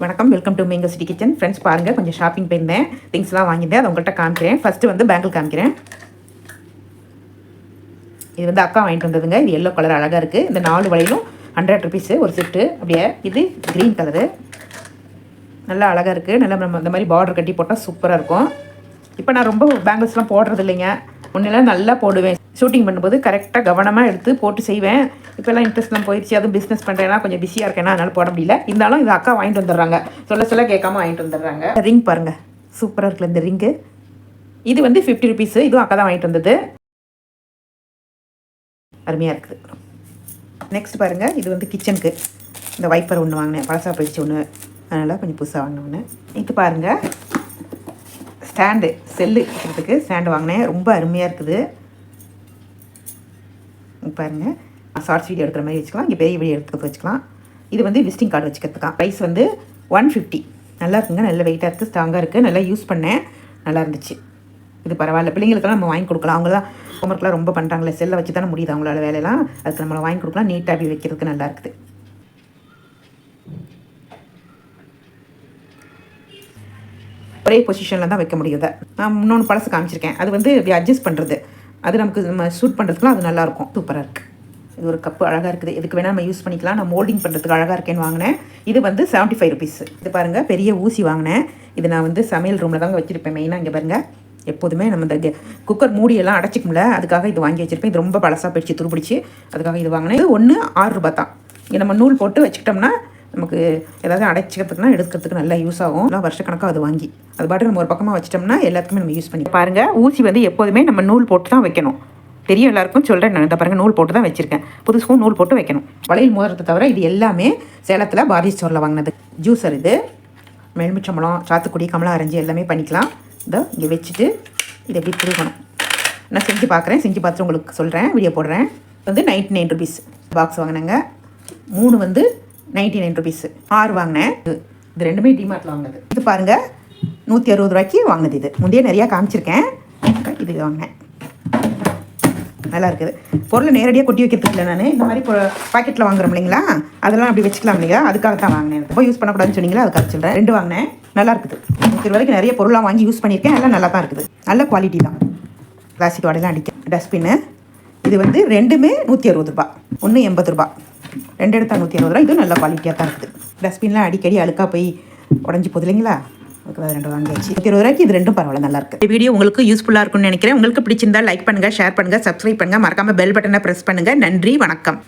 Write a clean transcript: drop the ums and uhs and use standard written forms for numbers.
வணக்கம், welcome to mango city kitchen. Friends பாருங்கள், கொஞ்சம் ஷாப்பிங் போயிருந்தேன், திங்ஸ்லாம் வாங்கியிருந்தேன், அதை உங்கள்கிட்ட காமிக்கிறேன். ஃபஸ்ட்டு வந்து பேங்கிள் காமிக்கிறேன். இது வந்து அக்கா வாங்கிட்டு வந்ததுங்க. இது எல்லோ கலர் அழகாக இருக்குது. இந்த 4 வளையிலும் 100 ருபீஸு ஒரு செட்டு. அப்படியே இது க்ரீன் கலரு, நல்லா அழகாக இருக்குது. நல்லா நம்ம இந்த மாதிரி பார்டர் கட்டி போட்டால் சூப்பராக இருக்கும். இப்போ நான் ரொம்ப பேங்கிள்ஸ்லாம் போடுறது இல்லைங்க. முன்னெல்லாம் நல்லா போடுவேன். ஷூட்டிங் பண்ணும்போது கரெக்டாக கவனமாக எடுத்து போட்டு செய்வேன். இப்போல்லாம் இன்ட்ரெஸ்ட்லாம் போயிடுச்சு. அதுவும் பிஸ்னஸ் பண்ணுறேன்னா கொஞ்சம் பிஸியாக இருக்கேன்னா அதனால் போட முடியல. இருந்தாலும் இது அக்கா வாங்கிட்டு வந்துடுறாங்க, சொல்ல கேட்காம வாங்கிட்டு வந்துடுறாங்க. ரிங் பாருங்கள், சூப்பராக இருக்குல்ல இந்த ரிங்கு. இது வந்து 50 ருபீஸு. இதுவும் அக்கா தான் வாங்கிட்டு வந்தது. அருமையாக இருக்குது. நெக்ஸ்ட் பாருங்கள், இது வந்து கிச்சனுக்கு இந்த வைப்பர் ஒன்று வாங்கினேன், பழசாக போயிடுச்சு ஒன்று, அதனால் கொஞ்சம் புதுசாக வாங்கினேன் ஒன்று. இது பாருங்கள், ஸ்டாண்டு செல்லு வைக்கிறதுக்கு ஸ்டாண்டு வாங்கினேன். ரொம்ப அருமையாக இருக்குது பாருங்கள். ஷார்ட்ஸ் வீடியோ எடுக்கிற மாதிரி வச்சுக்கலாம், இங்கே பெரிய வீடியோ எடுத்துக்க வச்சுக்கலாம். இது வந்து விசிட்டிங் கார்டு வச்சுக்கிறதுக்கான். ப்ரைஸ் வந்து 150. நல்லா இருக்குங்க, நல்ல வெயிட்டாக இருக்குது, ஸ்ட்ராங்காக இருக்குது. நல்லா யூஸ் பண்ணேன், நல்லா இருந்துச்சு. இது பரவாயில்ல, பிள்ளைங்களுக்கெல்லாம் நம்ம வாங்கி கொடுக்கலாம். அவங்க தான் ஹோம்ஒர்க்லாம் ரொம்ப பண்ணுறாங்களே, செல்லை வச்சு தானே முடியுது அவங்களால வேலையெல்லாம். அதுக்கு நம்மளை வாங்கி கொடுக்கலாம். நீட்டாக அப்படி வைக்கிறதுக்கு நல்லா இருக்குது. ஒரே பொசிஷனில் தான் வைக்க முடியுது. நான் இன்னொன்று பழசு காமிச்சிருக்கேன், அது வந்து இப்படி அட்ஜஸ்ட் பண்ணுறது, அது நமக்கு நம்ம ஷூட் பண்ணுறதுக்குலாம் அது நல்லாயிருக்கும். சூப்பராக இருக்குது. இது ஒரு கப்பு அழகாக இருக்குது, எதுக்கு வேணால் நம்ம யூஸ் பண்ணிக்கலாம். நான் மோல்டிங் பண்ணுறதுக்கு அழகாக இருக்கேன்னு வாங்கினேன். இது வந்து 75 ருபீஸு. இது பாருங்கள், பெரிய ஊசி வாங்கினேன். இது நான் வந்து சமையல் ரூமில் தாங்க வச்சுருப்பேன் மெயினாக. இங்கே பாருங்கள், எப்போதுமே நம்ம இந்த குக்கர் மூடியெல்லாம் அடைச்சிக்கும்ல, அதுக்காக இது வாங்கி வச்சுருப்பேன். இது ரொம்ப பழசாக போயிடுச்சு, துருப்பிடிச்சு, அதுக்காக இது வாங்கினேன். இது ஒன்று 6 ரூபா தான். இங்கே நம்ம நூல் போட்டு வச்சுக்கிட்டோம்னா நமக்கு ஏதாவது அடைச்சிக்கிறதுக்குனா எடுக்கிறதுக்கு நல்லா யூஸ் ஆகும். எல்லாம் வருஷக்கணக்காக அது வாங்கி அது பாட்டு நம்ம ஒரு பக்கமாக வச்சிட்டோம்னா எல்லாத்துக்குமே நம்ம யூஸ் பண்ணி பாருங்கள். ஊசி வந்து எப்போதுமே நம்ம நூல் போட்டு தான் வைக்கணும். தெரியும் எல்லாருக்கும் சொல்கிறேன் நான். இந்த பாருங்கள், நூல் போட்டு தான் வச்சுருக்கேன். புதுசுக்கும் நூல் போட்டு வைக்கணும். வளையல் மோதிரத்தை தவிர இது எல்லாமே சேலத்தில் பாரதி ஸ்டோரில் வாங்கினது. ஜூஸர் இது, எலுமிச்சம்பழம், சாத்துக்குடி, கமலா ஆரஞ்சு எல்லாமே பண்ணிக்கலாம். இதோ இங்கே வச்சுட்டு இதை எப்படி திருகணும். நான் செஞ்சு பார்க்குறேன், செஞ்சு பார்த்துட்டு உங்களுக்கு சொல்கிறேன், வீடியோ போடுறேன். வந்து 99 ருபீஸ் பாக்ஸ் வாங்கினேங்க. 3 வந்து 99 ருபீஸு. 6 வாங்கினேன். இது ரெண்டுமே டிமார்ட்டில் வாங்கினது. இது பாருங்கள், 160 ரூபாய்க்கு வாங்கினது. இது முந்தைய நிறையா காமிச்சிருக்கேன். இது வாங்கினேன், நல்லா இருக்குது. பொருளை நேரடியாக கொட்டி வைக்கிறதுக்கு இல்லை, நான் இந்த மாதிரி பாக்கெட்டில் வாங்குறோம் இல்லைங்களா, அதெல்லாம் அப்படி வச்சுக்கலாம் இல்லைங்களா, அதுக்காக தான் வாங்கினேன். ரொம்ப யூஸ் பண்ணக்கூடாதுன்னு சொன்னீங்களா, அதுக்காக சொல்கிறேன். 2 வாங்கினேன், நல்லா இருக்குது. 100 ரூபாய்க்கு நிறைய பொருளாக வாங்கி யூஸ் பண்ணியிருக்கேன், எல்லாம் நல்லா தான் இருக்குது. நல்ல குவாலிட்டி தான். பிளாஸ்டிக் வாடையெல்லாம் அடிக்கும். டஸ்ட்பின்னு இது வந்து ரெண்டுமே 160 ரூபா. ஒன்று 80 ரூபா, 2 எடுத்தா 160 ரூபா. இதுவும் நல்ல குவாலிட்டியாக தான் இருக்குது. டஸ்ட்பின்லாம் அடிக்கடி அழுக்காக போய் உடஞ்சி போகுது இல்லைங்களா, அதுக்கு 2 வாங்கியாச்சு. 120 ரூபாய்க்கு இது ரெண்டும் பரவாயில்ல, நல்லா இருக்குது. இந்த வீடியோ உங்களுக்கு யூஸ்ஃபுல்லாக இருக்கும்னு நினைக்கிறேன். உங்களுக்கு பிடிச்சிருந்தா லைக் பண்ணுங்கள், ஷேர் பண்ணுங்கள், சப்ஸ்கிரைப் பண்ணுங்கள், மறக்காமல் பெல் பட்டனை ப்ரெஸ் பண்ணுங்கள். நன்றி, வணக்கம்.